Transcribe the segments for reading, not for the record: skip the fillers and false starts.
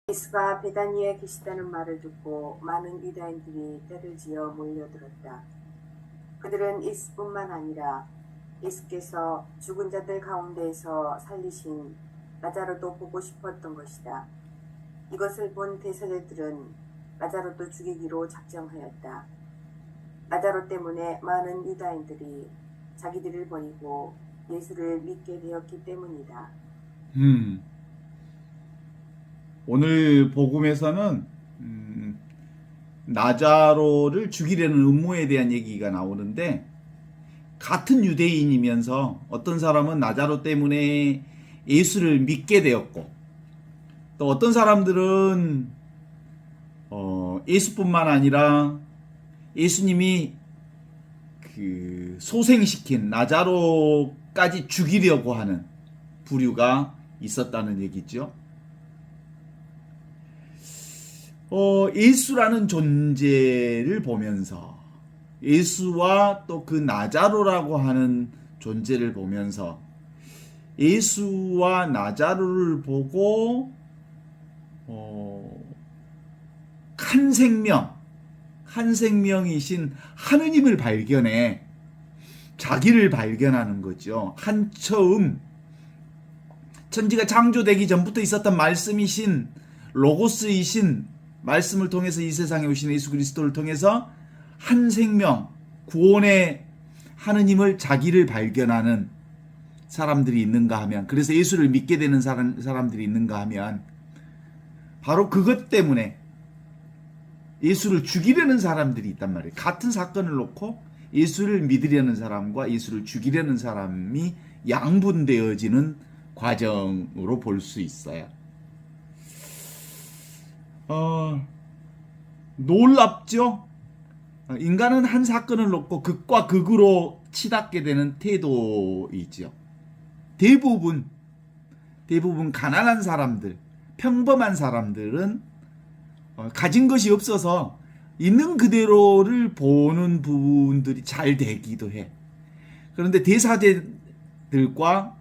예수가 베다니에 계시다는 말을 듣고 많은 유다인들이 떼를 지어 몰려들었다. 그들은 예수뿐만 아니라 예수께서 죽은 자들 가운데에서 살리신 나자로도 보고 싶었던 것이다. 이것을 본 대사들들은 나자로도 죽이기로 작정하였다. 나자로 때문에 많은 유다인들이 자기들을 버리고 예수를 믿게 되었기 때문이다. 오늘 복음에서는 나자로를 죽이려는 음모에 대한 얘기가 나오는데, 같은 유대인이면서 어떤 사람은 나자로 때문에 예수를 믿게 되었고, 또 어떤 사람들은 예수뿐만 아니라 예수님이 소생시킨 나자로까지 죽이려고 하는 부류가 있었다는 얘기죠. 예수라는 존재를 보면서, 예수와 또 그 나자로라고 하는 존재를 보면서, 예수와 나자로를 보고 한 생명이신 하느님을 발견해 자기를 발견하는 거죠. 한 처음 천지가 창조되기 전부터 있었던 말씀이신 로고스이신 말씀을 통해서 이 세상에 오신 예수 그리스도를 통해서 한 생명, 구원의 하느님을 자기를 발견하는 사람들이 있는가 하면, 그래서 예수를 믿게 되는 사람들이 있는가 하면, 바로 그것 때문에 예수를 죽이려는 사람들이 있단 말이에요. 같은 사건을 놓고 예수를 믿으려는 사람과 예수를 죽이려는 사람이 양분되어지는 과정으로 볼 수 있어요. 놀랍죠? 인간은 한 사건을 놓고 극과 극으로 치닫게 되는 태도이죠. 대부분 가난한 사람들, 평범한 사람들은 가진 것이 없어서 있는 그대로를 보는 부분들이 잘 되기도 해. 그런데 대사제들과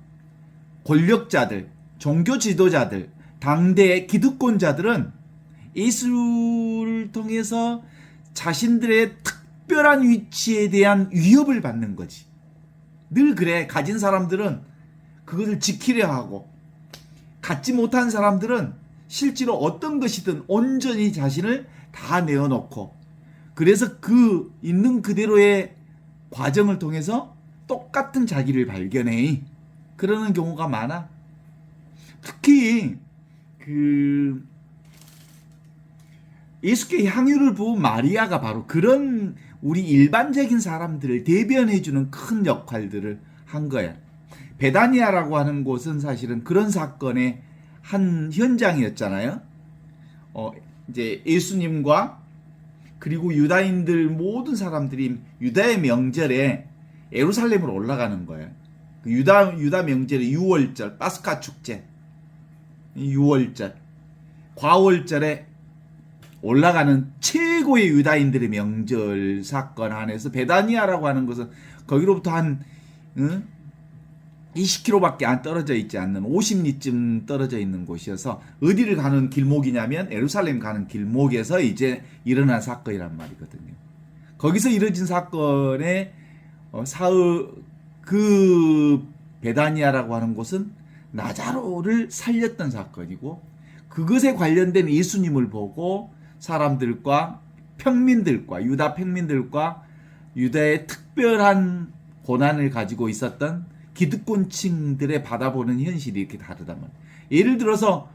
권력자들, 종교 지도자들, 당대의 기득권자들은 예수를 통해서 자신들의 특별한 위치에 대한 위협을 받는 거지. 늘 그래. 가진 사람들은 그것을 지키려 하고, 갖지 못한 사람들은 실제로 어떤 것이든 온전히 자신을 다 내어놓고, 그래서 그 있는 그대로의 과정을 통해서 똑같은 자기를 발견해. 그러는 경우가 많아. 특히 예수께 향유를 부은 마리아가 바로 그런 우리 일반적인 사람들을 대변해주는 큰 역할들을 한 거야. 베다니아라고 하는 곳은 사실은 그런 사건의 한 현장이었잖아요. 이제 예수님과 그리고 유다인들 모든 사람들이 유다의 명절에 예루살렘으로 올라가는 거예요. 유다 명절의 유월절, 파스카 축제, 유월절, 과월절에 올라가는 최고의 유다인들의 명절 사건 안에서 베다니아라고 하는 것은 거기로부터 한 20km밖에 안 떨어져 있지 않는 50리쯤 떨어져 있는 곳이어서, 어디를 가는 길목이냐면 예루살렘 가는 길목에서 이제 일어난 사건이란 말이거든요. 거기서 이뤄진 사건의 그 베다니아라고 하는 곳은 나자로를 살렸던 사건이고, 그것에 관련된 예수님을 보고 사람들과 평민들과 유다 평민들과 유다의 특별한 고난을 가지고 있었던 기득권층들의 받아보는 현실이 이렇게 다르단 말이에요. 예를 들어서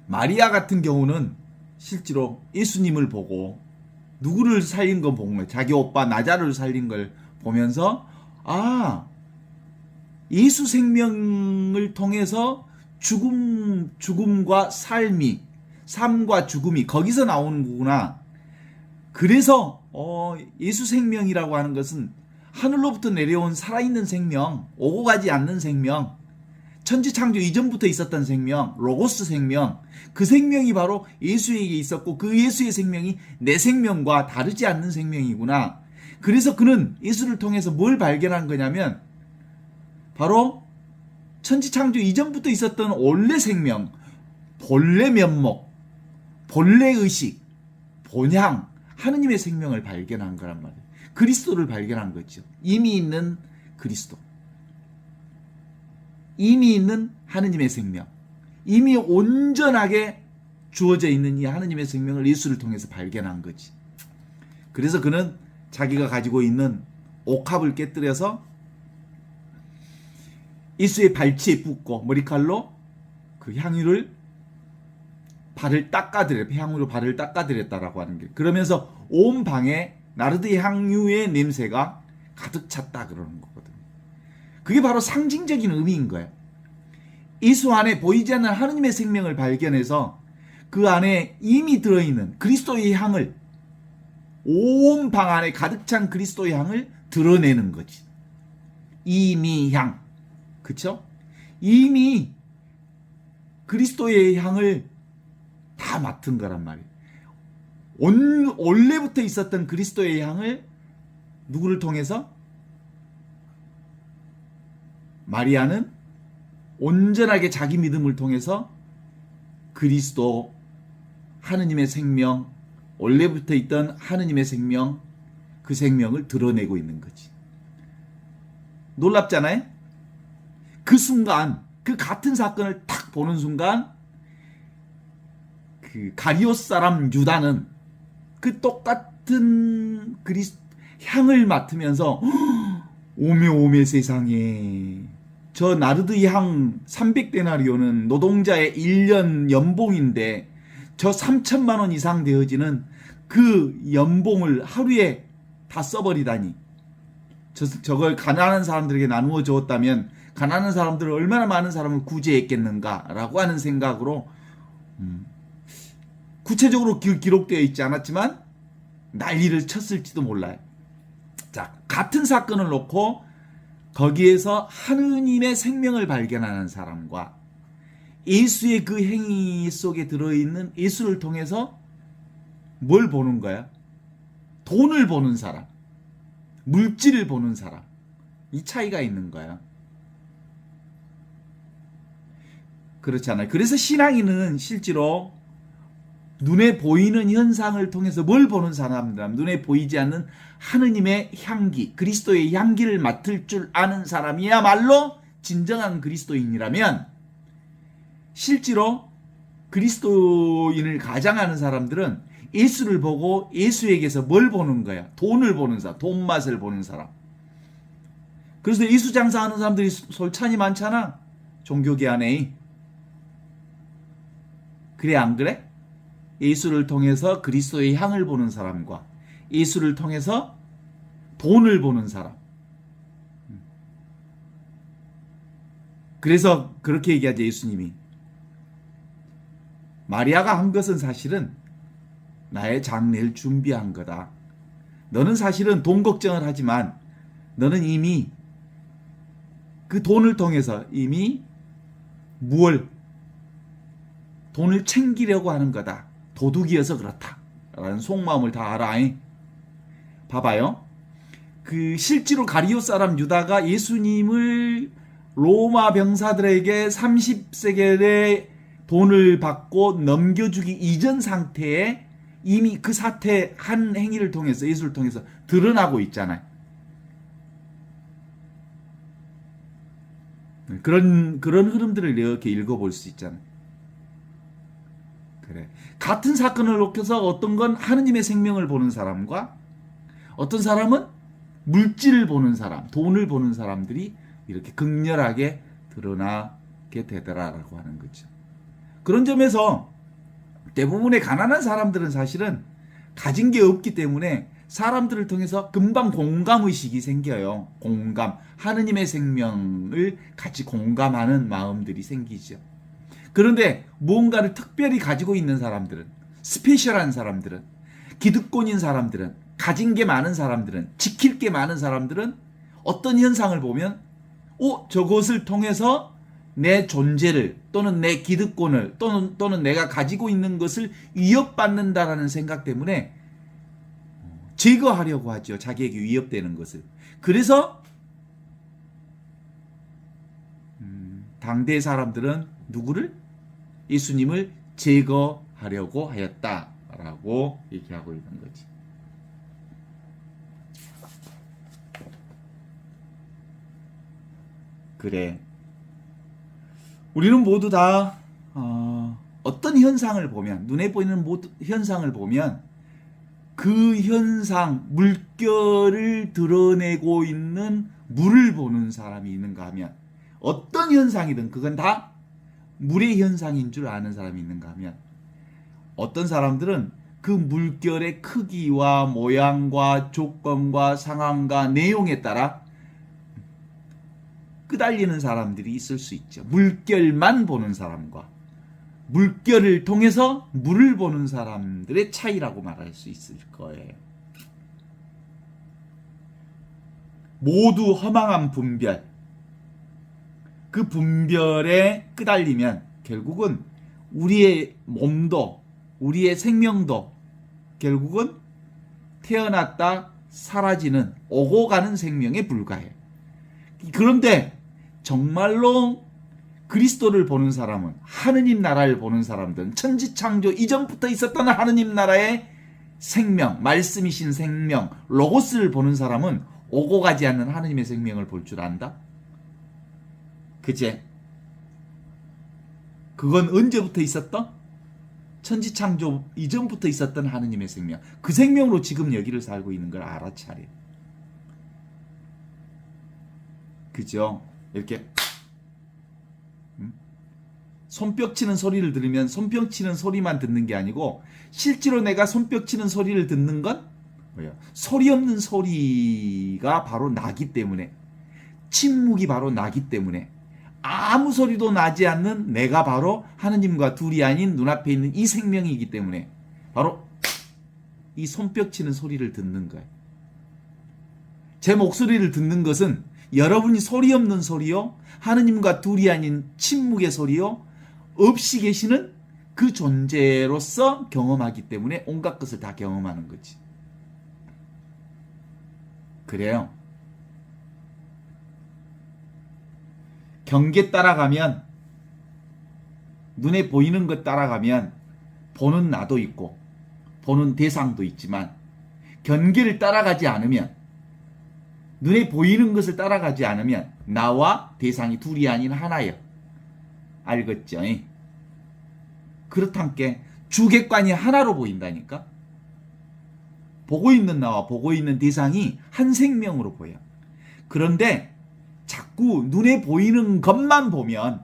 마리아 같은 경우는 실제로 예수님을 보고 누구를 살린 건 본 거예요. 자기 오빠 나자로를 살린 걸 보면서, 예수 생명을 통해서 죽음과 삶과 죽음이 거기서 나오는 거구나. 그래서 예수 생명이라고 하는 것은 하늘로부터 내려온 살아있는 생명, 오고 가지 않는 생명, 천지창조 이전부터 있었던 생명, 로고스 생명, 그 생명이 바로 예수에게 있었고, 그 예수의 생명이 내 생명과 다르지 않는 생명이구나. 그래서 그는 예수를 통해서 뭘 발견한 거냐면, 바로 천지 창조 이전부터 있었던 원래 생명, 본래 면목, 본래 의식, 본향, 하느님의 생명을 발견한 거란 말이에요. 그리스도를 발견한 거죠. 이미 있는 그리스도. 이미 있는 하느님의 생명. 이미 온전하게 주어져 있는 이 하느님의 생명을 예수를 통해서 발견한 거지. 그래서 그는 자기가 가지고 있는 옥합을 깨뜨려서 예수의 발치에 붓고 머리칼로 그 향유를 향으로 발을 닦아드렸다라고 하는 게, 그러면서 온 방에 나르드 향유의 냄새가 가득 찼다 그러는 거거든요. 그게 바로 상징적인 의미인 거예요. 예수 안에 보이지 않는 하느님의 생명을 발견해서 그 안에 이미 들어있는 그리스도의 향을, 온 방 안에 가득 찬 그리스도의 향을 드러내는 거지. 이미 향. 그쵸? 이미 그리스도의 향을 다 맡은 거란 말이에요. 원래부터 있었던 그리스도의 향을 누구를 통해서? 마리아는 온전하게 자기 믿음을 통해서 그리스도, 하느님의 생명, 원래부터 있던 하느님의 생명, 그 생명을 드러내고 있는 거지. 놀랍잖아요? 그 순간, 그 같은 사건을 탁 보는 순간 그 가리옷 사람 유다는 그 똑같은 향을 맡으면서 오메 세상에, 저 나르드 향 300데나리오는 노동자의 1년 연봉인데 저 3천만 원 이상 되어지는 그 연봉을 하루에 다 써버리다니, 저걸 가난한 사람들에게 나누어 주었다면 가난한 사람들을 얼마나 많은 사람을 구제했겠는가라고 하는 생각으로, 구체적으로 기록되어 있지 않았지만 난리를 쳤을지도 몰라요. 자, 같은 사건을 놓고 거기에서 하느님의 생명을 발견하는 사람과 예수의 그 행위 속에 들어있는 예수를 통해서 뭘 보는 거야? 돈을 보는 사람, 물질을 보는 사람, 이 차이가 있는 거야. 그렇잖아요. 그래서 신앙인은 실제로 눈에 보이는 현상을 통해서 뭘 보는 사람들, 눈에 보이지 않는 하느님의 향기, 그리스도의 향기를 맡을 줄 아는 사람이야말로 진정한 그리스도인이라면, 실제로 그리스도인을 가장하는 사람들은 예수를 보고 예수에게서 뭘 보는 거야? 돈을 보는 사람, 돈 맛을 보는 사람. 그래서 예수 장사하는 사람들이 솔찬히 많잖아, 종교계 안에. 그래 안 그래? 예수를 통해서 그리스도의 향을 보는 사람과 예수를 통해서 돈을 보는 사람. 그래서 그렇게 얘기하죠, 예수님이. 마리아가 한 것은 사실은 나의 장례를 준비한 거다. 너는 사실은 돈 걱정을 하지만 너는 이미 그 돈을 통해서 이미 돈을 챙기려고 하는 거다. 도둑이어서 그렇다 라는 속마음을 다 알아. 봐봐요. 그 실제로 가리오 사람 유다가 예수님을 로마 병사들에게 30세겔의 돈을 받고 넘겨주기 이전 상태에 이미 그 사태 한 행위를 통해서, 예수를 통해서 드러나고 있잖아요. 그런 흐름들을 이렇게 읽어볼 수 있잖아요. 그래. 같은 사건을 놓고서 어떤 건 하느님의 생명을 보는 사람과 어떤 사람은 물질을 보는 사람, 돈을 보는 사람들이 이렇게 극렬하게 드러나게 되더라라고 하는 거죠. 그런 점에서 대부분의 가난한 사람들은 사실은 가진 게 없기 때문에 사람들을 통해서 금방 공감의식이 생겨요. 공감. 하느님의 생명을 같이 공감하는 마음들이 생기죠. 그런데 무언가를 특별히 가지고 있는 사람들은, 스페셜한 사람들은, 기득권인 사람들은, 가진 게 많은 사람들은, 지킬 게 많은 사람들은 어떤 현상을 보면 저것을 통해서 내 존재를 또는 내 기득권을 또는 내가 가지고 있는 것을 위협받는다라는 생각 때문에 제거하려고 하죠. 자기에게 위협되는 것을. 그래서 당대 사람들은 누구를? 예수님을 제거하려고 하였다라고 얘기하고 있는 거지. 그래. 우리는 모두 다 어떤 현상을 보면, 눈에 보이는 모든 현상을 보면 그 현상, 물결을 드러내고 있는 물을 보는 사람이 있는가 하면, 어떤 현상이든 그건 다 물의 현상인 줄 아는 사람이 있는가 하면, 어떤 사람들은 그 물결의 크기와 모양과 조건과 상황과 내용에 따라 끄달리는 사람들이 있을 수 있죠. 물결만 보는 사람과 물결을 통해서 물을 보는 사람들의 차이라고 말할 수 있을 거예요. 모두 허망한 분별, 그 분별에 끄달리면 결국은 우리의 몸도 우리의 생명도 결국은 태어났다 사라지는 오고 가는 생명에 불과해요. 그런데 정말로 그리스도를 보는 사람은, 하느님 나라를 보는 사람들은 천지창조 이전부터 있었던 하느님 나라의 생명, 말씀이신 생명, 로고스를 보는 사람은 오고 가지 않는 하느님의 생명을 볼 줄 안다? 그제? 그건 언제부터 있었던? 천지창조 이전부터 있었던 하느님의 생명. 그 생명으로 지금 여기를 살고 있는 걸 알아차려. 그죠? 이렇게 손뼉 치는 소리를 들으면 손뼉 치는 소리만 듣는 게 아니고 실제로 내가 손뼉 치는 소리를 듣는 건 뭐야? 소리 없는 소리가 바로 나기 때문에, 침묵이 바로 나기 때문에, 아무 소리도 나지 않는 내가 바로 하느님과 둘이 아닌 눈앞에 있는 이 생명이기 때문에 바로 이 손뼉 치는 소리를 듣는 거예요. 제 목소리를 듣는 것은 여러분이 소리 없는 소리요, 하느님과 둘이 아닌 침묵의 소리요, 없이 계시는 그 존재로서 경험하기 때문에 온갖 것을 다 경험하는 거지. 그래요. 경계 따라가면, 눈에 보이는 것 따라가면 보는 나도 있고 보는 대상도 있지만, 경계를 따라가지 않으면, 눈에 보이는 것을 따라가지 않으면 나와 대상이 둘이 아닌 하나예요. 알겠죠? 그렇단께 주객관이 하나로 보인다니까. 보고 있는 나와 보고 있는 대상이 한 생명으로 보여. 그런데 자꾸 눈에 보이는 것만 보면,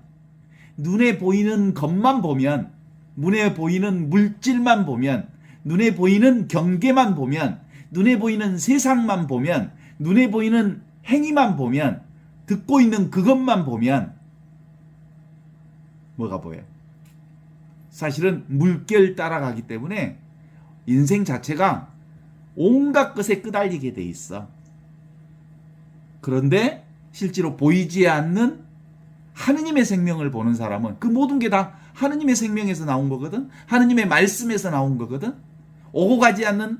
눈에 보이는 것만 보면, 눈에 보이는 물질만 보면, 눈에 보이는 경계만 보면, 눈에 보이는 세상만 보면, 눈에 보이는 행위만 보면, 듣고 있는 그것만 보면 뭐가 보여요? 사실은 물결 따라가기 때문에 인생 자체가 온갖 것에 끄달리게 돼 있어. 그런데 실제로 보이지 않는 하느님의 생명을 보는 사람은 그 모든 게 다 하느님의 생명에서 나온 거거든. 하느님의 말씀에서 나온 거거든. 오고 가지 않는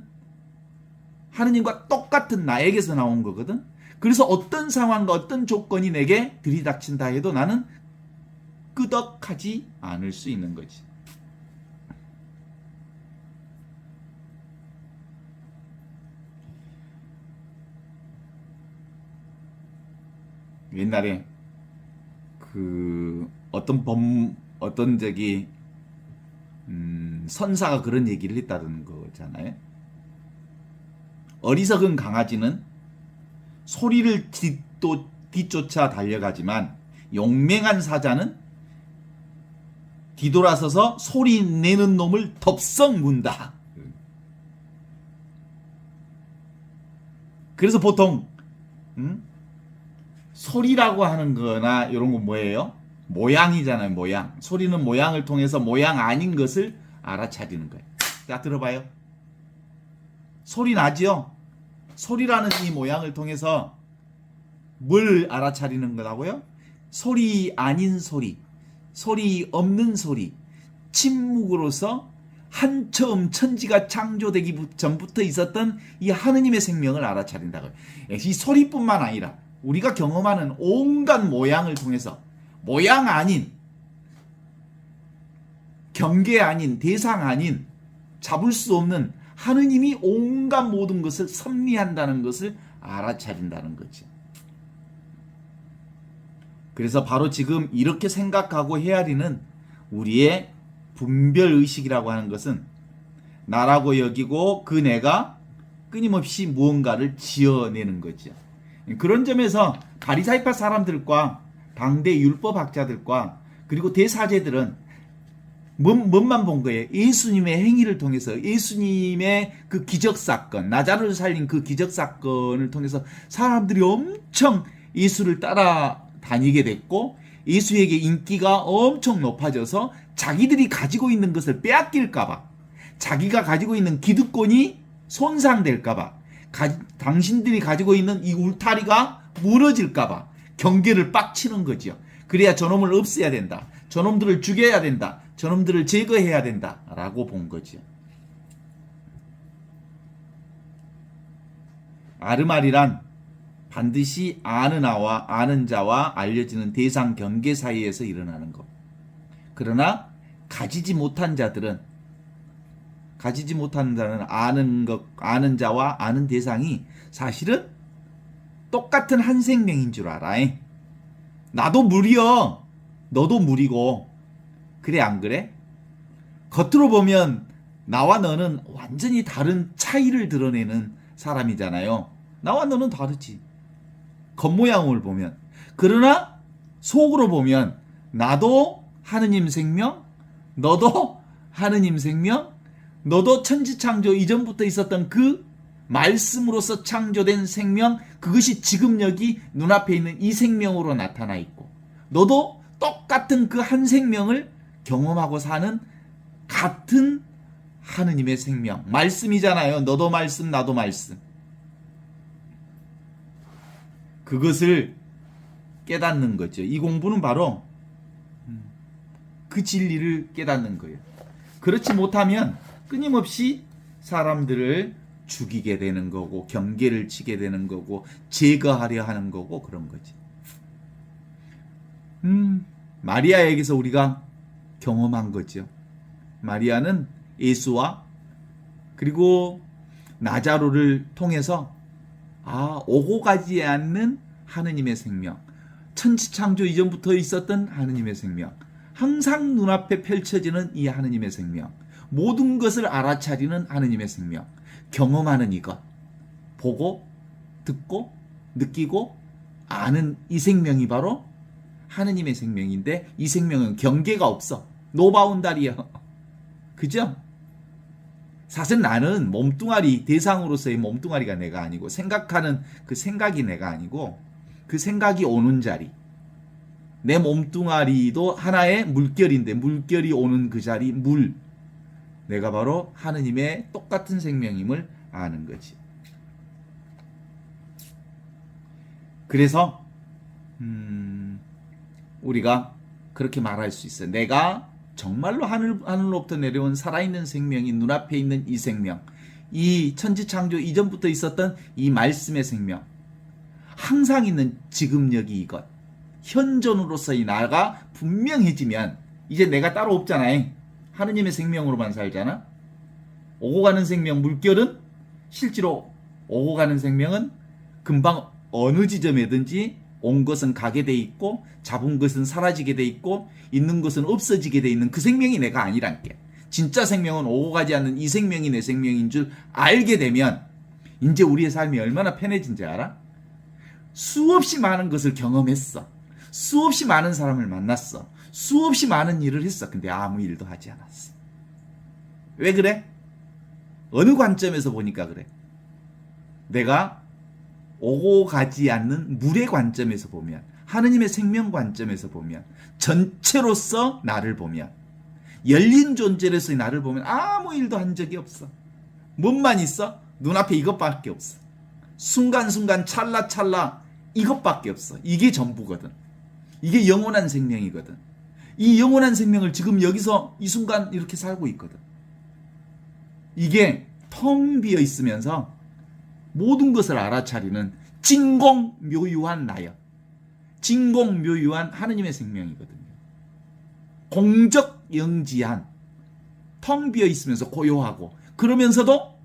하느님과 똑같은 나에게서 나온 거거든. 그래서 어떤 상황과 어떤 조건이 내게 들이닥친다 해도 나는 끄덕하지 않을 수 있는 거지. 옛날에 어떤 저기 선사가 그런 얘기를 했다는 거잖아요. 어리석은 강아지는 소리를 뒤쫓아 달려가지만 용맹한 사자는 뒤돌아서서 소리 내는 놈을 덥석 문다. 그래서 보통 소리라고 하는 거나 이런 건 뭐예요? 모양이잖아요. 모양. 소리는 모양을 통해서 모양 아닌 것을 알아차리는 거예요. 자, 들어봐요. 소리 나지요? 소리라는 이 모양을 통해서 뭘 알아차리는 거라고요? 소리 아닌 소리, 소리 없는 소리, 침묵으로서 한처음 천지가 창조되기 전부터 있었던 이 하느님의 생명을 알아차린다고요. 이 소리뿐만 아니라 우리가 경험하는 온갖 모양을 통해서 모양 아닌, 경계 아닌, 대상 아닌, 잡을 수 없는 하느님이 온갖 모든 것을 섭리한다는 것을 알아차린다는 거죠. 그래서 바로 지금 이렇게 생각하고 헤아리는 우리의 분별의식이라고 하는 것은 나라고 여기고 그 내가 끊임없이 무언가를 지어내는 거죠. 그런 점에서 바리사이파 사람들과 당대 율법학자들과 그리고 대사제들은 뭔만 본 거예요? 예수님의 행위를 통해서, 예수님의 그 기적사건, 나자로를 살린 그 기적사건을 통해서 사람들이 엄청 예수를 따라다니게 됐고, 예수에게 인기가 엄청 높아져서 자기들이 가지고 있는 것을 빼앗길까봐, 자기가 가지고 있는 기득권이 손상될까봐, 당신들이 가지고 있는 이 울타리가 무너질까봐 경계를 빡치는 거죠. 그래야 저놈을 없애야 된다. 저놈들을 죽여야 된다. 저놈들을 제거해야 된다. 라고 본 거죠. 아르말이란 반드시 아는 자와 알려지는 대상 경계 사이에서 일어나는 것. 그러나 가지지 못한 자는 아는 자와 아는 대상이 사실은 똑같은 한 생명인 줄 알아. 나도 물이여. 너도 물이고. 그래 안 그래? 겉으로 보면 나와 너는 완전히 다른 차이를 드러내는 사람이잖아요. 나와 너는 다르지. 겉모양을 보면. 그러나 속으로 보면 나도 하느님 생명, 너도 하느님 생명, 너도 천지창조 이전부터 있었던 그 말씀으로서 창조된 생명, 그것이 지금 여기 눈앞에 있는 이 생명으로 나타나 있고, 너도 똑같은 그 한 생명을 경험하고 사는 같은 하느님의 생명, 말씀이잖아요. 너도 말씀, 나도 말씀. 그것을 깨닫는 거죠. 이 공부는 바로 그 진리를 깨닫는 거예요. 그렇지 못하면 끊임없이 사람들을 죽이게 되는 거고, 경계를 치게 되는 거고, 제거하려 하는 거고, 그런 거지. 마리아에게서 우리가 경험한 거죠. 마리아는 예수와 그리고 나자로를 통해서 오고 가지 않는 하느님의 생명, 천지창조 이전부터 있었던 하느님의 생명, 항상 눈앞에 펼쳐지는 이 하느님의 생명, 모든 것을 알아차리는 하느님의 생명, 경험하는 이것, 보고 듣고 느끼고 아는 이 생명이 바로 하느님의 생명인데, 이 생명은 경계가 없어. 노바운다리야. 그죠? 사실 나는 몸뚱아리, 대상으로서의 몸뚱아리가 내가 아니고, 생각하는 그 생각이 내가 아니고, 그 생각이 오는 자리, 내 몸뚱아리도 하나의 물결인데, 물결이 오는 그 자리, 물, 내가 바로 하느님의 똑같은 생명임을 아는 거지. 그래서 우리가 그렇게 말할 수 있어요. 내가 정말로 하늘로부터 내려온 살아있는 생명이 눈앞에 있는 이 생명, 이 천지창조 이전부터 있었던 이 말씀의 생명, 항상 있는 지금 여기 이것, 현존으로서의 나가 분명해지면 이제 내가 따로 없잖아요. 하느님의 생명으로만 살잖아. 오고 가는 생명, 물결은 실제로 오고 가는 생명은 금방 어느 지점에든지 온 것은 가게 돼 있고, 잡은 것은 사라지게 돼 있고, 있는 것은 없어지게 돼 있는 그 생명이 내가 아니란 게. 진짜 생명은 오고 가지 않는 이 생명이 내 생명인 줄 알게 되면 이제 우리의 삶이 얼마나 편해진지 알아? 수없이 많은 것을 경험했어. 수없이 많은 사람을 만났어. 수없이 많은 일을 했어. 근데 아무 일도 하지 않았어. 왜 그래? 어느 관점에서 보니까 그래? 내가 오고 가지 않는 물의 관점에서 보면, 하느님의 생명 관점에서 보면, 전체로서 나를 보면, 열린 존재로서의 나를 보면 아무 일도 한 적이 없어. 뭔만 있어? 눈앞에 이것밖에 없어. 순간순간 찰나찰나 이것밖에 없어. 이게 전부거든. 이게 영원한 생명이거든. 이 영원한 생명을 지금 여기서 이 순간 이렇게 살고 있거든. 이게 텅 비어 있으면서 모든 것을 알아차리는 진공묘유한 나여. 진공묘유한 하느님의 생명이거든요. 공적영지한, 텅 비어 있으면서 고요하고 그러면서도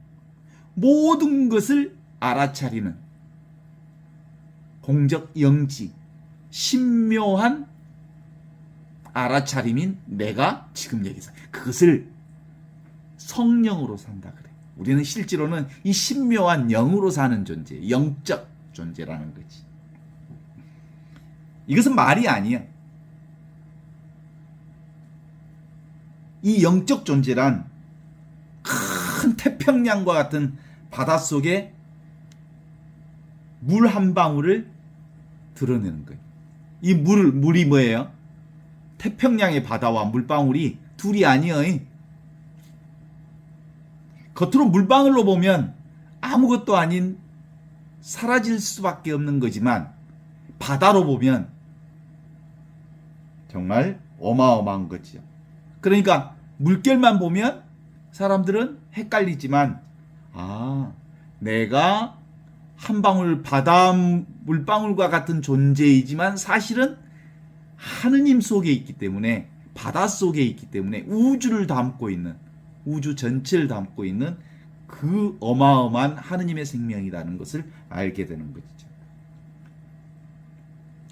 모든 것을 알아차리는 공적영지, 신묘한 알아차림인 내가 지금 여기서, 그것을 성령으로 산다 그래. 우리는 실제로는 이 신묘한 영으로 사는 존재, 영적 존재라는 거지. 이것은 말이 아니야. 이 영적 존재란 큰 태평양과 같은 바닷속에 물 한 방울을 드러내는 거예요. 이 물이 뭐예요? 태평양의 바다와 물방울이 둘이 아니에요. 겉으로 물방울로 보면 아무것도 아닌 사라질 수밖에 없는 거지만 바다로 보면 정말 어마어마한 거지요. 그러니까 물결만 보면 사람들은 헷갈리지만, 내가 한 방울 바다 물방울과 같은 존재이지만 사실은 하느님 속에 있기 때문에, 바다 속에 있기 때문에 우주를 담고 있는, 우주 전체를 담고 있는 그 어마어마한 하느님의 생명이라는 것을 알게 되는 것이죠.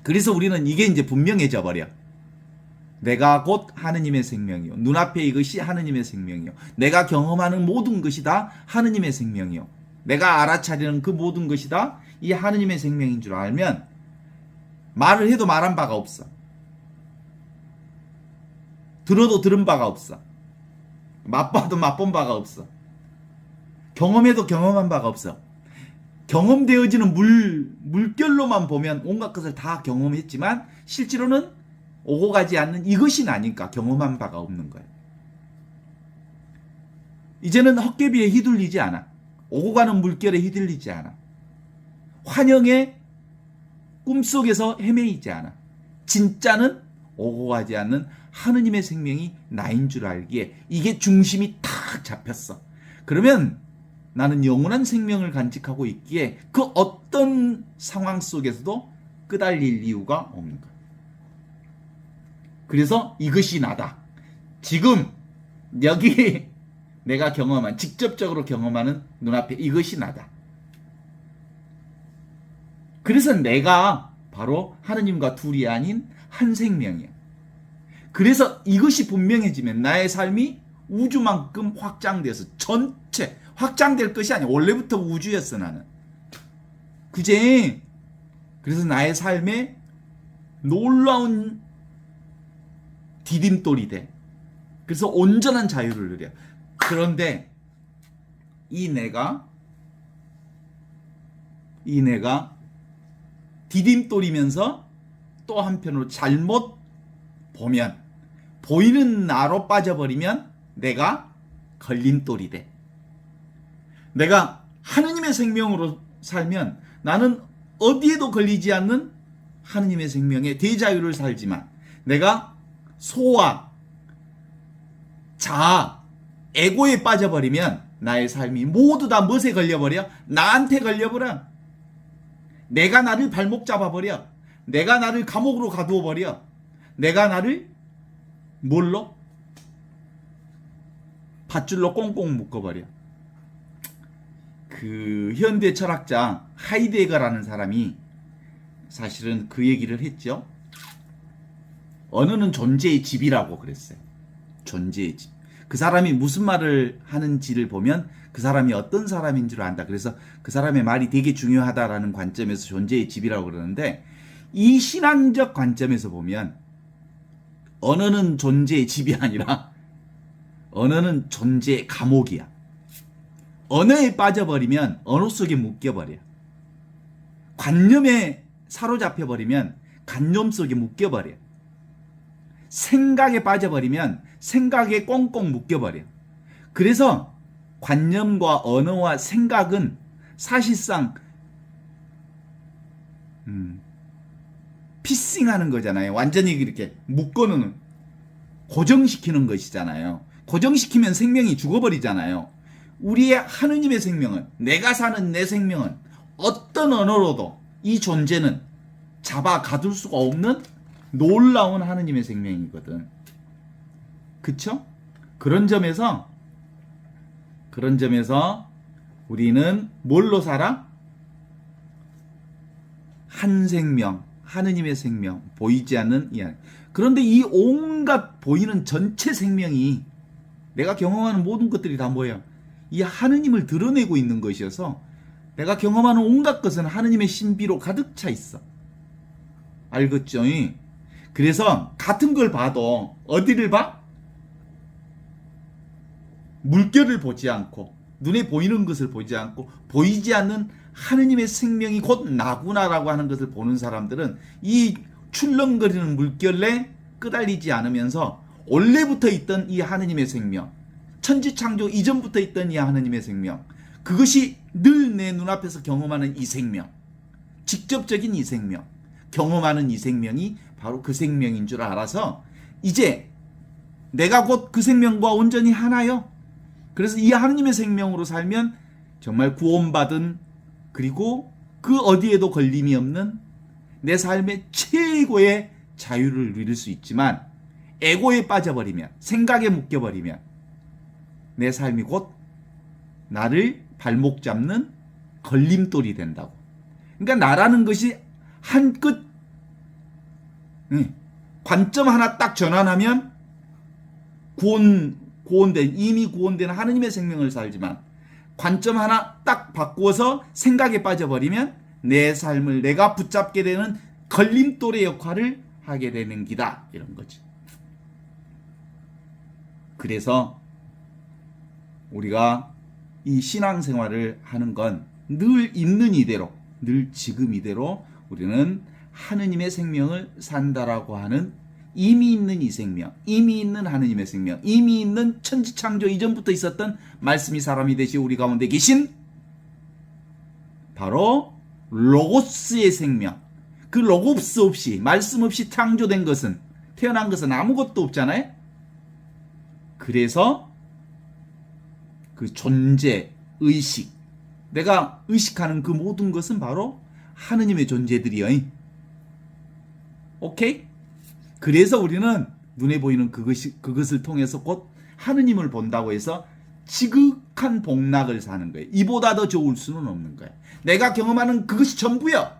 그래서 우리는 이게 이제 분명해져 버려. 내가 곧 하느님의 생명이요. 눈앞에 이것이 하느님의 생명이요. 내가 경험하는 모든 것이 다 하느님의 생명이요. 내가 알아차리는 그 모든 것이 다 이 하느님의 생명인 줄 알면 말을 해도 말한 바가 없어. 들어도 들은 바가 없어. 맛봐도 맛본 바가 없어. 경험해도 경험한 바가 없어. 경험되어지는 물결로만 보면 온갖 것을 다 경험했지만 실제로는 오고 가지 않는 이것이 나니까 경험한 바가 없는 거예요. 이제는 헛개비에 휘둘리지 않아. 오고 가는 물결에 휘둘리지 않아. 환영의 꿈속에서 헤매이지 않아. 진짜는 오고 가지 않는 하느님의 생명이 나인 줄 알기에 이게 중심이 탁 잡혔어. 그러면 나는 영원한 생명을 간직하고 있기에 그 어떤 상황 속에서도 끄달릴 이유가 없는 거야. 그래서 이것이 나다. 지금 여기 내가 경험한, 직접적으로 경험하는 눈앞에 이것이 나다. 그래서 내가 바로 하느님과 둘이 아닌 한 생명이야. 그래서 이것이 분명해지면 나의 삶이 우주만큼 확장돼서 전체 확장될 것이 아니야. 원래부터 우주였어 나는. 그제? 그래서 나의 삶에 놀라운 디딤돌이 돼. 그래서 온전한 자유를 누려. 그런데 이 내가 디딤돌이면서 또 한편으로 잘못 보면, 보이는 나로 빠져버리면 내가 걸림돌이 돼. 내가 하느님의 생명으로 살면 나는 어디에도 걸리지 않는 하느님의 생명의 대자유를 살지만, 내가 소와 자아, 에고에 빠져버리면 나의 삶이 모두 다 무엇에 걸려버려? 나한테 걸려버려. 내가 나를 발목 잡아버려. 내가 나를 감옥으로 가두어버려. 내가 나를 뭘로? 밧줄로 꽁꽁 묶어버려. 그 현대 철학자 하이데거라는 사람이 사실은 그 얘기를 했죠. 언어는 존재의 집이라고 그랬어요. 존재의 집. 그 사람이 무슨 말을 하는지를 보면 그 사람이 어떤 사람인 줄 안다. 그래서 그 사람의 말이 되게 중요하다라는 관점에서 존재의 집이라고 그러는데, 이 신앙적 관점에서 보면 언어는 존재의 집이 아니라 언어는 존재의 감옥이야. 언어에 빠져버리면 언어 속에 묶여버려. 관념에 사로잡혀버리면 관념 속에 묶여버려. 생각에 빠져버리면 생각에 꽁꽁 묶여버려. 그래서 관념과 언어와 생각은 사실상 피싱하는 거잖아요. 완전히 이렇게 묶어놓는, 고정시키는 것이잖아요. 고정시키면 생명이 죽어버리잖아요. 우리의 하느님의 생명은, 내가 사는 내 생명은 어떤 언어로도 이 존재는 잡아 가둘 수가 없는 놀라운 하느님의 생명이거든. 그쵸? 그런 점에서 우리는 뭘로 살아? 한 생명, 하느님의 생명, 보이지 않는 이 하나님. 그런데 이 온갖 보이는 전체 생명이 내가 경험하는 모든 것들이 다 뭐야? 이 하느님을 드러내고 있는 것이어서 내가 경험하는 온갖 것은 하느님의 신비로 가득 차 있어. 알겠죠? 그래서 같은 걸 봐도 어디를 봐? 물결을 보지 않고 눈에 보이는 것을 보지 않고 보이지 않는 하느님의 생명이 곧 나구나라고 하는 것을 보는 사람들은 이 출렁거리는 물결에 끄달리지 않으면서 원래부터 있던 이 하느님의 생명, 천지창조 이전부터 있던 이 하느님의 생명, 그것이 늘 내 눈앞에서 경험하는 이 생명, 직접적인 이 생명, 경험하는 이 생명이 바로 그 생명인 줄 알아서 이제 내가 곧 그 생명과 온전히 하나요. 그래서 이 하느님의 생명으로 살면 정말 구원받은, 그리고 그 어디에도 걸림이 없는 내 삶의 최고의 자유를 누릴 수 있지만, 에고에 빠져버리면, 생각에 묶여버리면 내 삶이 곧 나를 발목 잡는 걸림돌이 된다고. 그러니까 나라는 것이 한 끝 관점 하나 딱 전환하면 구원된, 이미 구원된 하느님의 생명을 살지만, 관점 하나 딱 바꾸어서 생각에 빠져버리면 내 삶을 내가 붙잡게 되는 걸림돌의 역할을 하게 되는 기다, 이런 거지. 그래서 우리가 이 신앙생활을 하는 건 늘 있는 이대로, 늘 지금 이대로 우리는 하느님의 생명을 산다라고 하는, 이미 있는 이 생명, 이미 있는 하느님의 생명, 이미 있는 천지창조 이전부터 있었던 말씀이 사람이 되시 우리 가운데 계신 바로 로고스의 생명. 그 로고스 없이, 말씀 없이 창조된 것은, 태어난 것은 아무것도 없잖아요. 그래서 그 존재, 의식, 내가 의식하는 그 모든 것은 바로 하느님의 존재들이요. 오케이? 그래서 우리는 눈에 보이는 그것을 통해서 곧 하느님을 본다고 해서 지극한 복락을 사는 거예요. 이보다 더 좋을 수는 없는 거예요. 내가 경험하는 그것이 전부요.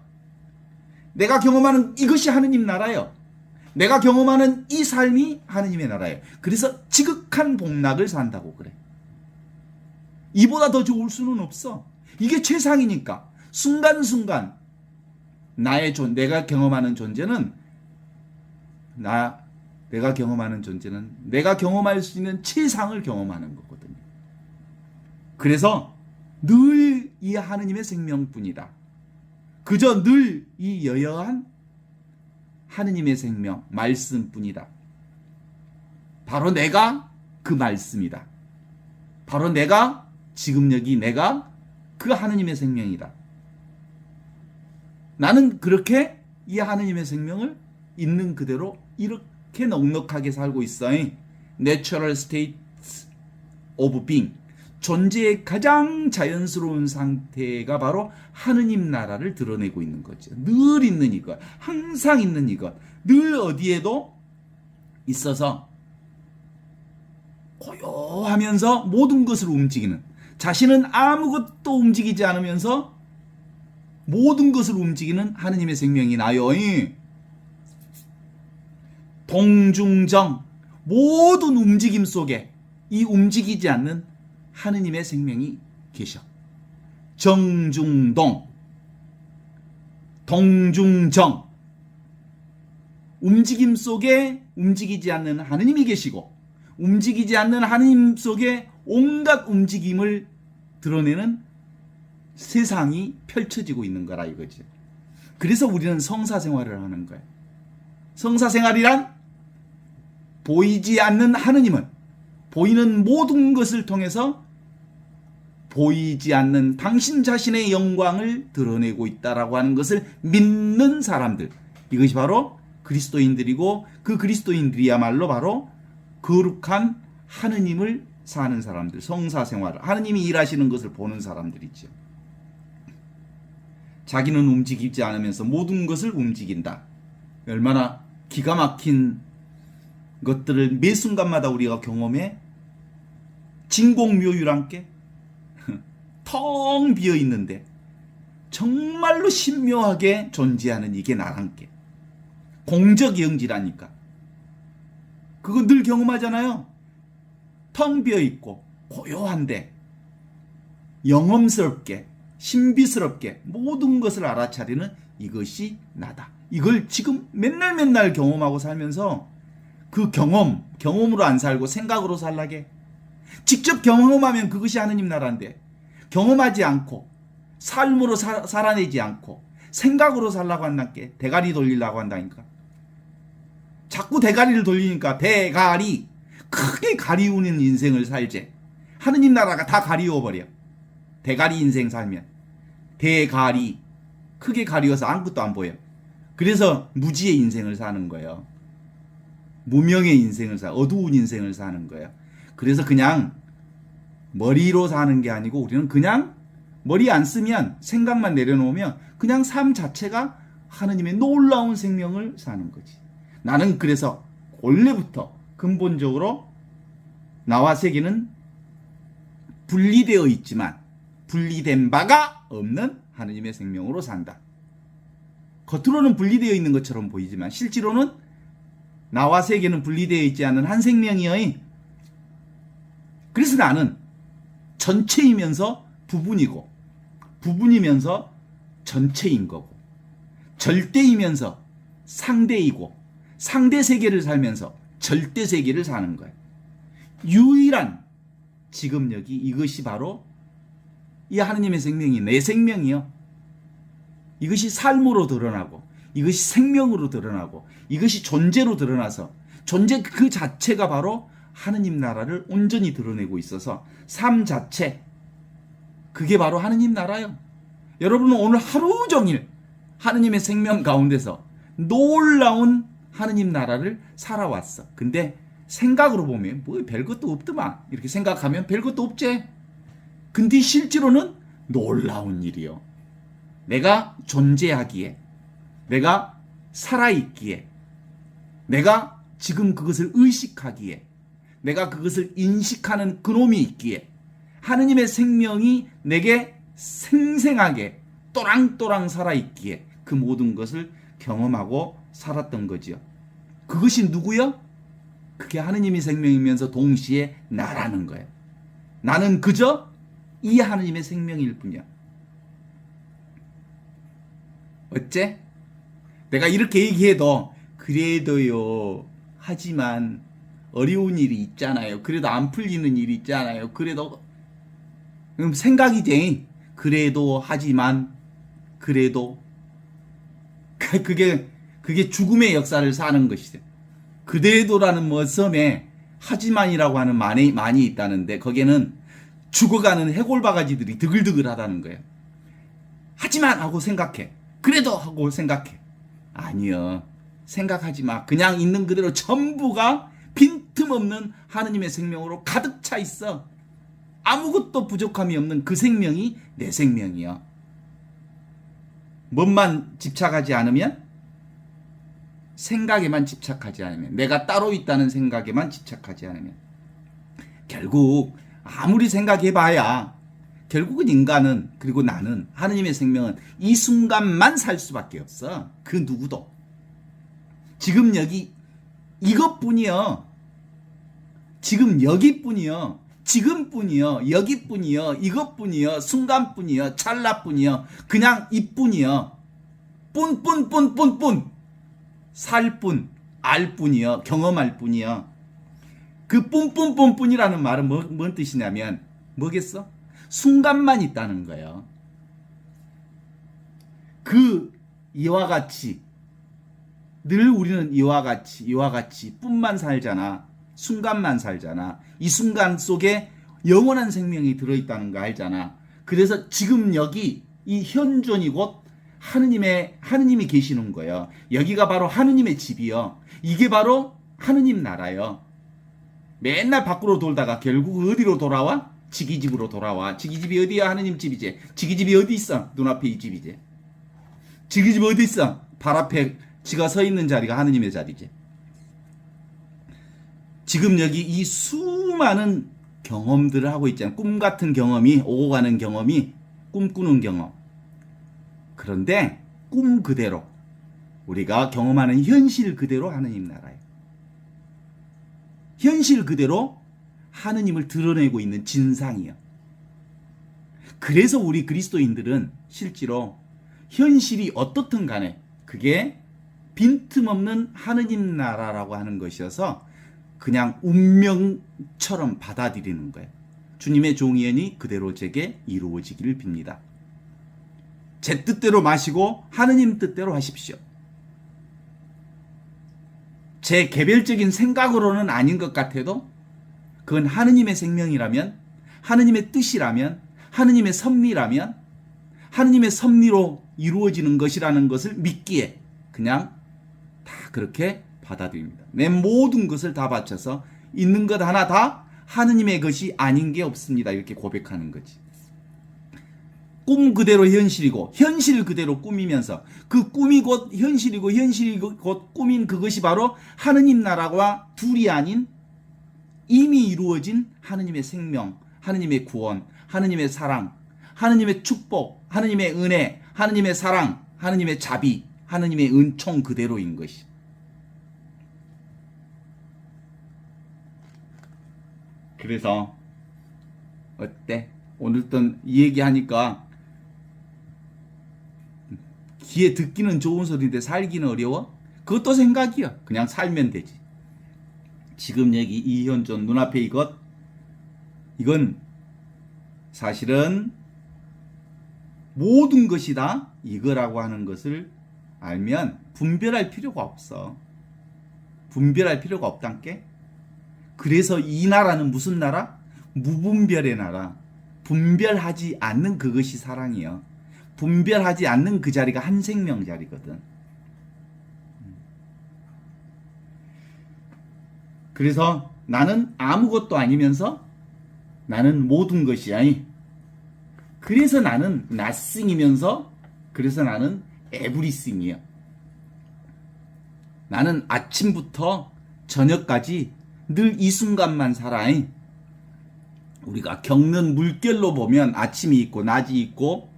내가 경험하는 이것이 하느님 나라요. 내가 경험하는 이 삶이 하느님의 나라예요. 그래서 지극한 복락을 산다고 그래. 이보다 더 좋을 수는 없어. 이게 최상이니까. 순간순간 내가 경험하는 존재는 내가 경험하는 존재는 내가 경험할 수 있는 최상을 경험하는 거거든요. 그래서 늘 이 하느님의 생명뿐이다. 그저 늘 이 여여한 하느님의 생명, 말씀뿐이다. 바로 내가 그 말씀이다. 바로 내가 지금 여기 내가 그 하느님의 생명이다. 나는 그렇게 이 하느님의 생명을 있는 그대로 이렇게 넉넉하게 살고 있어. Natural states of being. 존재의 가장 자연스러운 상태가 바로 하느님 나라를 드러내고 있는 거죠. 늘 있는 이것, 항상 있는 이것, 늘 어디에도 있어서 고요하면서 모든 것을 움직이는, 자신은 아무것도 움직이지 않으면서 모든 것을 움직이는 하느님의 생명이 나요. 동중정, 모든 움직임 속에 이 움직이지 않는 하느님의 생명이 계셔. 정중동, 동중정, 움직임 속에 움직이지 않는 하느님이 계시고, 움직이지 않는 하느님 속에 온갖 움직임을 드러내는 세상이 펼쳐지고 있는 거라 이거지. 그래서 우리는 성사생활을 하는 거예요. 성사생활이란 보이지 않는 하느님은 보이는 모든 것을 통해서 보이지 않는 당신 자신의 영광을 드러내고 있다라고 하는 것을 믿는 사람들, 이것이 바로 그리스도인들이고, 그 그리스도인들이야말로 바로 거룩한 하느님을 사는 사람들, 성사생활, 하느님이 일하시는 것을 보는 사람들이죠. 자기는 움직이지 않으면서 모든 것을 움직인다. 얼마나 기가 막힌 것들을 매 순간마다 우리가 경험해. 진공묘유랑께 텅 비어 있는데 정말로 신묘하게 존재하는 이게 나랑께. 공적영지라니까. 그거 늘 경험하잖아요. 텅 비어 있고 고요한데 영험스럽게 신비스럽게 모든 것을 알아차리는 이것이 나다. 이걸 지금 맨날 경험하고 살면서 그 경험으로 안 살고 생각으로 살라게. 직접 경험하면 그것이 하느님 나라인데 경험하지 않고 삶으로 살아내지 않고 생각으로 살라고 한다께. 대가리 돌리려고 한다니까. 자꾸 대가리를 돌리니까 대가리 크게 가리우는 인생을 살제. 하느님 나라가 다 가리워버려. 대가리 인생 살면 대가리 크게 가리워서 아무것도 안 보여. 그래서 무지의 인생을 사는 거예요. 무명의 인생을 어두운 인생을 사는 거예요. 그래서 그냥 머리로 사는 게 아니고 우리는 그냥 머리 안 쓰면 생각만 내려놓으면 그냥 삶 자체가 하느님의 놀라운 생명을 사는 거지. 나는 그래서 원래부터 근본적으로 나와 세계는 분리되어 있지만 분리된 바가 없는 하느님의 생명으로 산다. 겉으로는 분리되어 있는 것처럼 보이지만 실제로는 나와 세계는 분리되어 있지 않은 한 생명이여. 그래서 나는 전체이면서 부분이고 부분이면서 전체인 거고 절대이면서 상대이고 상대 세계를 살면서 절대 세계를 사는 거예요. 유일한 지금 여기 이것이 바로 이 하느님의 생명이 내 생명이요. 이것이 삶으로 드러나고 이것이 생명으로 드러나고 이것이 존재로 드러나서 존재 그 자체가 바로 하느님 나라를 온전히 드러내고 있어서 삶 자체 그게 바로 하느님 나라요. 여러분은 오늘 하루 종일 하느님의 생명 가운데서 놀라운 하느님 나라를 살아왔어. 근데 생각으로 보면 뭐 별것도 없더만 이렇게 생각하면 별것도 없지. 근데 실제로는 놀라운 일이요. 내가 존재하기에 내가 살아있기에 내가 지금 그것을 의식하기에 내가 그것을 인식하는 그놈이 있기에 하느님의 생명이 내게 생생하게 또랑또랑 살아있기에 그 모든 것을 경험하고 살았던 거지요. 그것이 누구요? 그게 하느님의 생명이면서 동시에 나라는 거예요. 나는 그저 이 하느님의 생명일 뿐이야. 어째? 내가 이렇게 얘기해도 그래도요 하지만 어려운 일이 있잖아요. 그래도 안 풀리는 일이 있잖아요. 그래도 생각이지. 그래도 하지만 그래도 그게 죽음의 역사를 사는 것이죠. 그래도라는 뭐 섬에 하지만이라고 하는 많이 있다는데 거기에는 죽어가는 해골바가지들이 드글드글하다는 거예요. 하지만 하고 생각해. 그래도 하고 생각해. 아니요. 생각하지 마. 그냥 있는 그대로 전부가 빈틈없는 하느님의 생명으로 가득 차 있어. 아무것도 부족함이 없는 그 생명이 내 생명이야. 뭔만 집착하지 않으면 생각에만 집착하지 않으면 내가 따로 있다는 생각에만 집착하지 않으면 결국 아무리 생각해봐야 결국은 인간은 그리고 나는 하느님의 생명은 이 순간만 살 수밖에 없어. 그 누구도. 지금 여기 이것뿐이요. 지금 여기뿐이요. 지금뿐이요. 여기뿐이요. 이것뿐이요. 순간뿐이요. 찰나뿐이요. 그냥 이뿐이요. 뿐. 살 뿐, 알 뿐이요. 경험할 뿐이요. 그 뿐뿐이라는 말은 뭔 뜻이냐면 뭐겠어? 순간만 있다는 거예요. 이와 같이 늘 우리는 이와 같이 뿐만 살잖아. 순간만 살잖아. 이 순간 속에 영원한 생명이 들어있다는 거 알잖아. 그래서 지금 여기 이 현존이 곧 하느님이 계시는 거예요. 여기가 바로 하느님의 집이요. 이게 바로 하느님 나라요. 맨날 밖으로 돌다가 결국 어디로 돌아와? 지기 집으로 돌아와. 지기 집이 어디야? 하느님 집이지. 지기 집이 어디 있어? 눈앞에 이 집이지. 지금 집 어디 있어? 발 앞에 지가 서 있는 자리가 하느님의 자리지. 지금 여기 이 수많은 경험들을 하고 있잖아요. 꿈 같은 경험이, 오고 가는 경험이, 꿈꾸는 경험. 그런데 꿈 그대로, 우리가 경험하는 현실 그대로 하느님 나라예요. 현실 그대로 하느님을 드러내고 있는 진상이요. 그래서 우리 그리스도인들은 실제로 현실이 어떻든 간에 그게 빈틈없는 하느님 나라라고 하는 것이어서 그냥 운명처럼 받아들이는 거예요. 주님의 종이언이 그대로 제게 이루어지기를 빕니다. 제 뜻대로 마시고 하느님 뜻대로 하십시오. 제 개별적인 생각으로는 아닌 것 같아도 그건 하느님의 생명이라면, 하느님의 뜻이라면, 하느님의 섭리라면, 하느님의 섭리로 이루어지는 것이라는 것을 믿기에 그냥 다 그렇게 받아들입니다. 내 모든 것을 다 바쳐서 있는 것 하나 다 하느님의 것이 아닌 게 없습니다. 이렇게 고백하는 거지. 꿈 그대로 현실이고 현실 그대로 꿈이면서 그 꿈이 곧 현실이고 현실이 곧 꿈인 그것이 바로 하느님 나라와 둘이 아닌 이미 이루어진 하느님의 생명, 하느님의 구원, 하느님의 사랑, 하느님의 축복, 하느님의 은혜, 하느님의 사랑, 하느님의 자비, 하느님의 은총 그대로인 것이. 그래서 어때? 오늘 또 이 얘기하니까 귀에 듣기는 좋은 소리인데 살기는 어려워? 그것도 생각이야. 그냥 살면 되지. 지금 얘기 이현존 눈앞에 이건 사실은 모든 것이 다 이거라고 하는 것을 알면 분별할 필요가 없어. 분별할 필요가 없단께. 그래서 이 나라는 무슨 나라? 무분별의 나라. 분별하지 않는 그것이 사랑이요. 분별하지 않는 그 자리가 한 생명 자리거든. 그래서 나는 아무것도 아니면서 나는 모든 것이야. 그래서 나는 nothing이면서 그래서 나는 everything이야. 나는 아침부터 저녁까지 늘 이 순간만 살아. 우리가 겪는 물결로 보면 아침이 있고 낮이 있고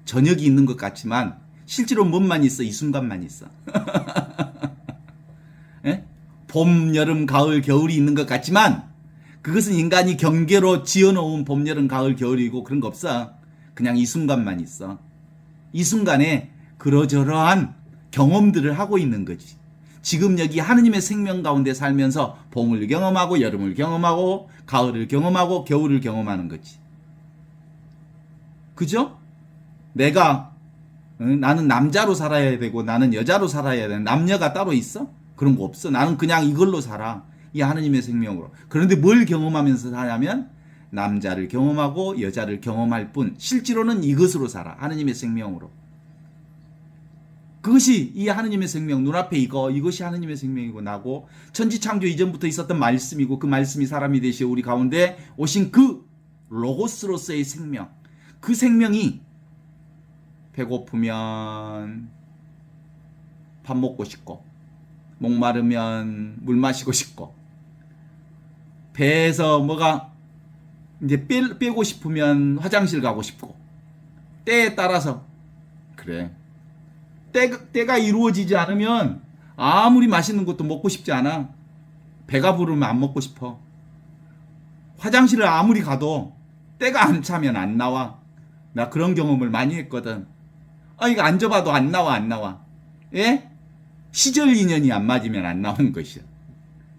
저녁이 있는 것 같지만 실제로 뭔만 있어? 이 순간만 있어. 예? 봄, 여름, 가을, 겨울이 있는 것 같지만 그것은 인간이 경계로 지어놓은 봄, 여름, 가을, 겨울이고 그런 거 없어. 그냥 이 순간만 있어. 이 순간에 그러저러한 경험들을 하고 있는 거지. 지금 여기 하느님의 생명 가운데 살면서 봄을 경험하고 여름을 경험하고 가을을 경험하고 겨울을 경험하는 거지. 그죠? 내가 나는 남자로 살아야 되고 나는 여자로 살아야 돼. 남녀가 따로 있어? 그런 거 없어. 나는 그냥 이걸로 살아. 이 하느님의 생명으로. 그런데 뭘 경험하면서 사냐면 남자를 경험하고 여자를 경험할 뿐 실제로는 이것으로 살아. 하느님의 생명으로. 그것이 이 하느님의 생명, 눈앞에 이것이 하느님의 생명이고 나고 천지창조 이전부터 있었던 말씀이고 그 말씀이 사람이 되시어 우리 가운데 오신 그 로고스로서의 생명. 그 생명이 배고프면 밥 먹고 싶고 목마르면 물 마시고 싶고 배에서 뭐가 이제 빼고 싶으면 화장실 가고 싶고 때에 따라서 그래. 때가 이루어지지 않으면 아무리 맛있는 것도 먹고 싶지 않아. 배가 부르면 안 먹고 싶어. 화장실을 아무리 가도 때가 안 차면 안 나와. 나 그런 경험을 많이 했거든. 이거 앉아봐도 안 나와. 예? 시절 인연이 안 맞으면 안 나오는 것이야.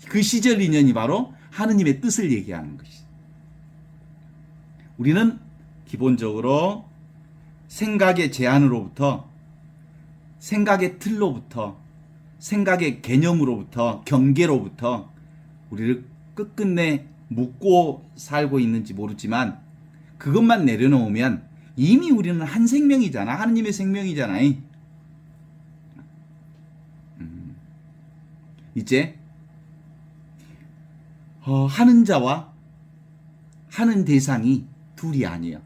그 시절 인연이 바로 하느님의 뜻을 얘기하는 것이야. 우리는 기본적으로 생각의 제한으로부터 생각의 틀로부터 생각의 개념으로부터 경계로부터 우리를 끝끝내 묶고 살고 있는지 모르지만 그것만 내려놓으면 이미 우리는 한 생명이잖아. 하느님의 생명이잖아. 이제 하는 자와 하는 대상이 둘이 아니야.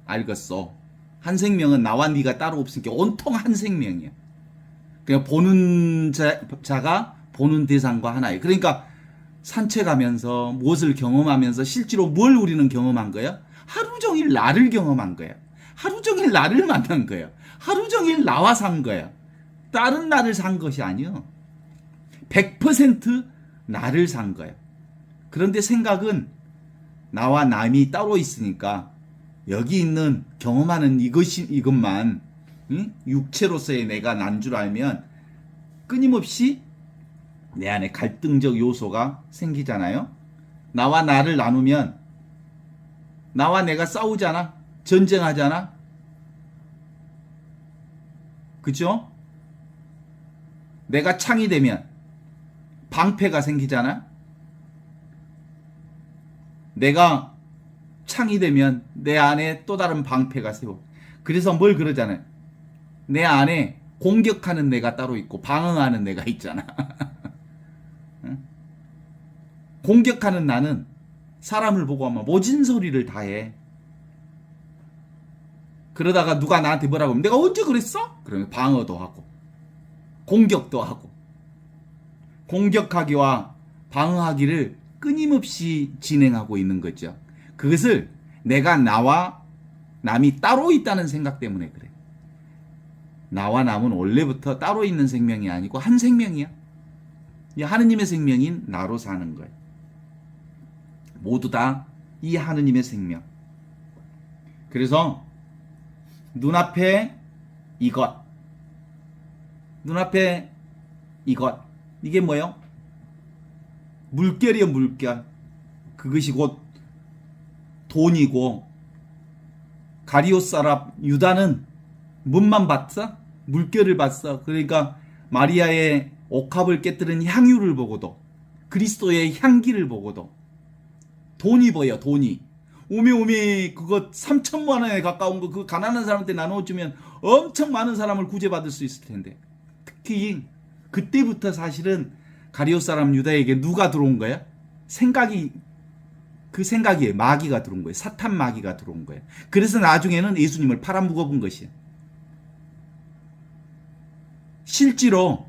알겠어. 한 생명은 나와 네가 따로 없으니까 온통 한 생명이야. 그냥 보는 자가 보는 대상과 하나예요. 그러니까 산책하면서 무엇을 경험하면서 실제로 뭘 우리는 경험한 거야? 하루 종일 나를 경험한 거야. 하루 종일 나를 만난 거야. 하루 종일 나와 산 거야. 다른 나를 산 것이 아니요. 100% 나를 산 거야. 그런데 생각은 나와 남이 따로 있으니까 여기 있는 경험하는 이것만 육체로서의 내가 난 줄 알면 끊임없이 내 안에 갈등적 요소가 생기잖아요. 나와 나를 나누면 나와 내가 싸우잖아. 전쟁하잖아. 그죠? 내가 창이 되면 방패가 생기잖아. 내가 창이 되면 내 안에 또 다른 방패가 세워. 그래서 뭘 그러잖아요. 내 안에 공격하는 내가 따로 있고 방어하는 내가 있잖아. 공격하는 나는 사람을 보고 아마 모진 소리를 다 해. 그러다가 누가 나한테 뭐라고 하면 내가 언제 그랬어? 그러면 방어도 하고 공격도 하고 공격하기와 방어하기를 끊임없이 진행하고 있는 거죠. 그것을 내가 나와 남이 따로 있다는 생각 때문에 그래. 나와 남은 원래부터 따로 있는 생명이 아니고 한 생명이야. 이 하느님의 생명인 나로 사는 거예요. 모두 다 이 하느님의 생명. 그래서 눈앞에 이것. 눈앞에 이것. 이게 뭐예요? 물결이요, 물결. 그것이 곧 돈이고, 가리오 사람 유다는 뭔만 봤어? 물결을 봤어. 그러니까 마리아의 옥합을 깨뜨린 향유를 보고도, 그리스도의 향기를 보고도 돈이 보여. 돈이 오메 그거 3천만 원에 가까운 거 그 가난한 사람한테 나눠주면 엄청 많은 사람을 구제받을 수 있을 텐데, 특히 그때부터 사실은 가리오 사람 유다에게 누가 들어온 거야? 그 생각이 마귀가 들어온 거예요. 사탄 마귀가 들어온 거예요. 그래서 나중에는 예수님을 팔아먹어본 것이에요. 실제로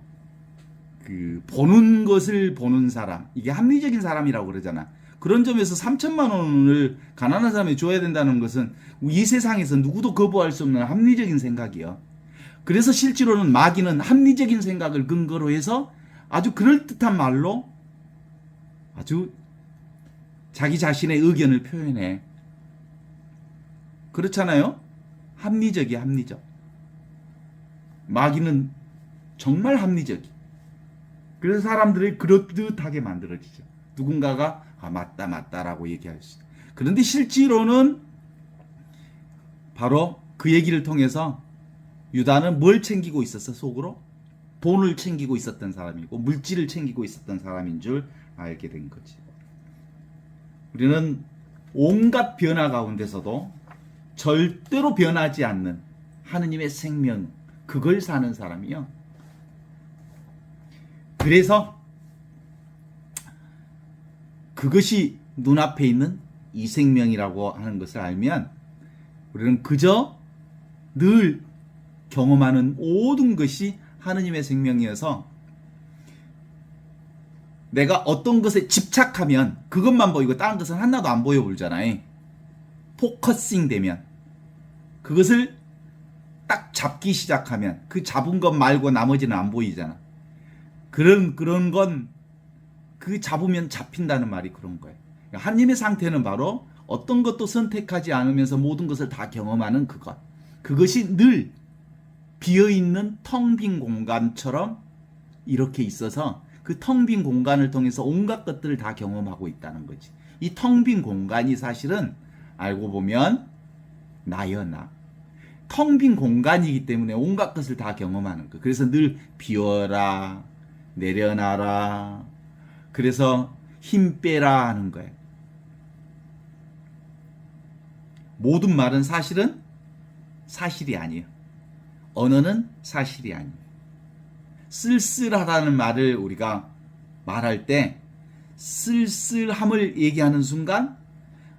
그 보는 것을 보는 사람, 이게 합리적인 사람이라고 그러잖아. 그런 점에서 3천만 원을 가난한 사람에 줘야 된다는 것은 이 세상에서 누구도 거부할 수 없는 합리적인 생각이요. 그래서 실제로는 마귀는 합리적인 생각을 근거로 해서 아주 그럴듯한 말로 아주 자기 자신의 의견을 표현해. 그렇잖아요? 합리적이야, 합리적. 마귀는 정말 합리적이. 그래서 사람들이 그럴듯하게 만들어지죠. 누군가가 맞다라고 얘기할 수 있어요. 그런데 실제로는 바로 그 얘기를 통해서 유다는 뭘 챙기고 있었어? 속으로? 돈을 챙기고 있었던 사람이고 물질을 챙기고 있었던 사람인 줄 알게 된 거지. 우리는 온갖 변화 가운데서도 절대로 변하지 않는 하느님의 생명, 그걸 사는 사람이요. 그래서 그것이 눈앞에 있는 이 생명이라고 하는 것을 알면 우리는 그저 늘 경험하는 모든 것이 하느님의 생명이어서 내가 어떤 것에 집착하면 그것만 보이고 다른 것은 하나도 안 보여 보잖아요. 포커싱 되면 그것을 딱 잡기 시작하면 그 잡은 것 말고 나머지는 안 보이잖아. 그런 건 그 잡으면 잡힌다는 말이 그런 거예요. 하느님의 상태는 바로 어떤 것도 선택하지 않으면서 모든 것을 다 경험하는 그것. 그것이 늘 비어있는 텅 빈 공간처럼 이렇게 있어서 그 텅 빈 공간을 통해서 온갖 것들을 다 경험하고 있다는 거지. 이 텅 빈 공간이 사실은 알고 보면 나여 나. 텅 빈 공간이기 때문에 온갖 것을 다 경험하는 거. 그래서 늘 비워라, 내려놔라. 그래서 힘 빼라 하는 거예요. 모든 말은 사실은 사실이 아니에요. 언어는 사실이 아니에요. 쓸쓸하다는 말을 우리가 말할 때 쓸쓸함을 얘기하는 순간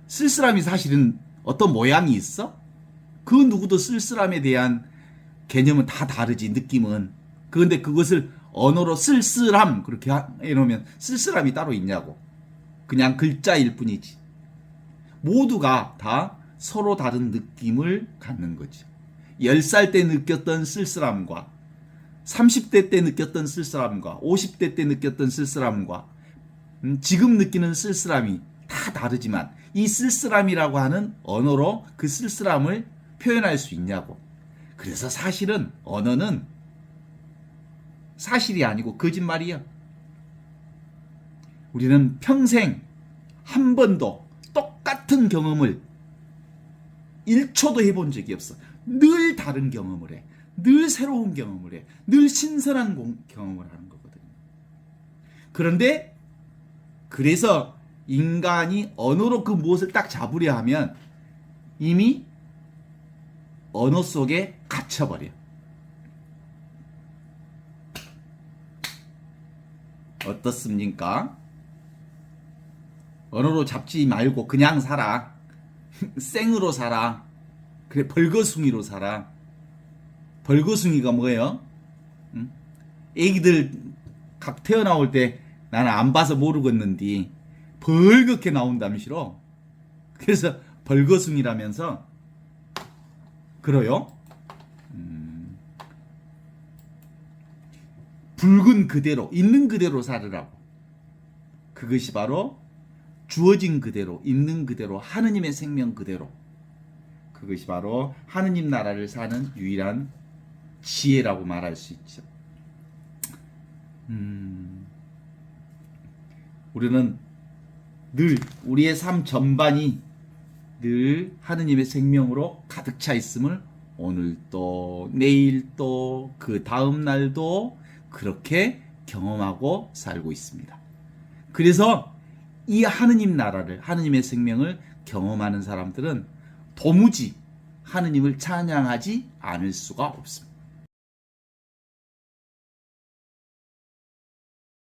쓸쓸함이 사실은 어떤 모양이 있어? 그 누구도 쓸쓸함에 대한 개념은 다 다르지, 느낌은. 그런데 그것을 언어로 쓸쓸함 그렇게 해놓으면 쓸쓸함이 따로 있냐고. 그냥 글자일 뿐이지. 모두가 다 서로 다른 느낌을 갖는 거죠. 10살 때 느꼈던 쓸쓸함과 30대 때 느꼈던 쓸쓸함과 50대 때 느꼈던 쓸쓸함과 지금 느끼는 쓸쓸함이 다 다르지만 이 쓸쓸함이라고 하는 언어로 그 쓸쓸함을 표현할 수 있냐고. 그래서 사실은 언어는 사실이 아니고 거짓말이야. 우리는 평생 한 번도 똑같은 경험을 1초도 해본 적이 없어. 늘 다른 경험을 해. 늘 새로운 경험을 해. 늘 신선한 경험을 하는 거거든요. 그런데 그래서 인간이 언어로 그 무엇을 딱 잡으려 하면 이미 언어 속에 갇혀버려. 어떻습니까? 언어로 잡지 말고 그냥 살아. 생으로 살아. 그래, 벌거숭이로 살아. 벌거숭이가 뭐예요? 응? 애기들 각 태어나올 때 나는 안 봐서 모르겠는데 벌겋게 나온다면시로. 그래서 벌거숭이라면서 그래요? 붉은 그대로, 있는 그대로 살으라고. 그것이 바로 주어진 그대로, 있는 그대로, 하느님의 생명 그대로. 그것이 바로 하느님 나라를 사는 유일한 지혜라고 말할 수 있죠. 우리는 늘 우리의 삶 전반이 늘 하느님의 생명으로 가득 차 있음을 오늘도 내일도 그 다음 날도 그렇게 경험하고 살고 있습니다. 그래서 이 하느님 나라를, 하느님의 생명을 경험하는 사람들은 도무지 하느님을 찬양하지 않을 수가 없습니다.